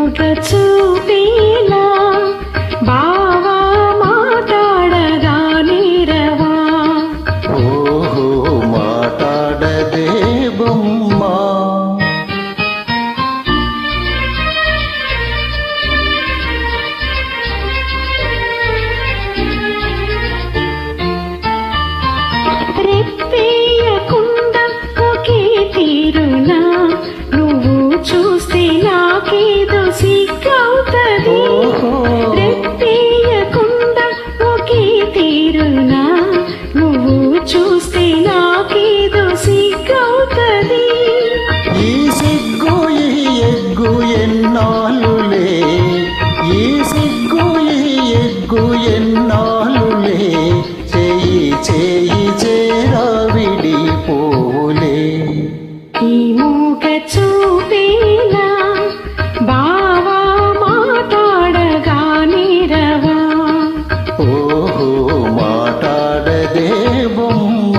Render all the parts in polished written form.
మూగ చూపేలా బావా మాట్లాడగా నీరవా. ఓహో మాట్లాడదే బొమ్మ. రెప్పేయకుండా ఒకే తీరునా నువ్వు చూస్తే నాకేదో సిగ్గవుతది. రెప్పేయకుండా ఒకే తీరునా నువ్వు చూస్తే నాకేదో సిగ్గవుతది. ఈ సిగ్గు ఈ ఎగ్గు ఎన్నాళ్ళులే, ఈ సిగ్గు ఈ ఎగ్గు ఎన్నాళ్ళులే, చేయి చేయి చేరా విడిపోలే. ఈ మూగ చూపేలా బావా మాట్లాడగా నీరవా. ఓహో మాట్లాడదే బొమ్మ.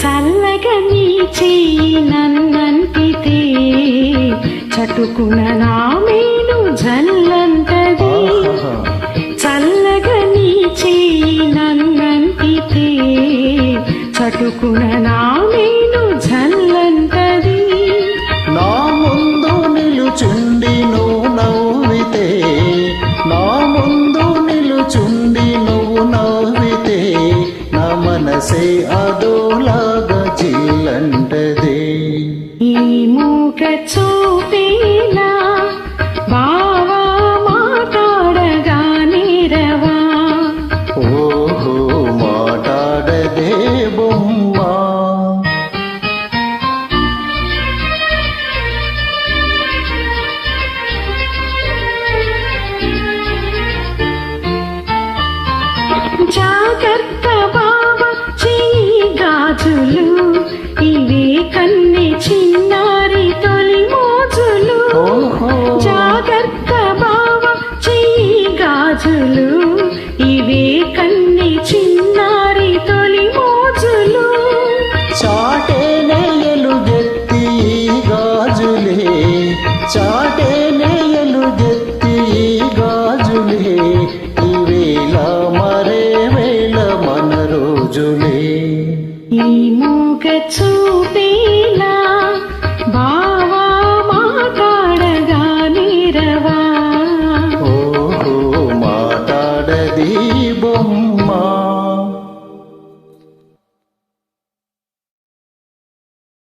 చల్లగా నీ చెయ్యి నన్నంటితే చటుకున నా మేను జల్లంటది. చల్లగా నీ చెయ్యి నన్నంటితే చటుకున నా మేను జల్లంటది. నా ముందు నిలుచుండి నువ్వు నవ్వితే, నా ముందు నిలుచుండి నువ్వు నవ్వితే, నా మనసే అదోలాగా జిల్లంటదే. ఈ మూగ చూపేలా బావా మాట్లాడగా నీరవా. ఓహో మాట్లాడదే బొమ్మ. జాగ్రత్త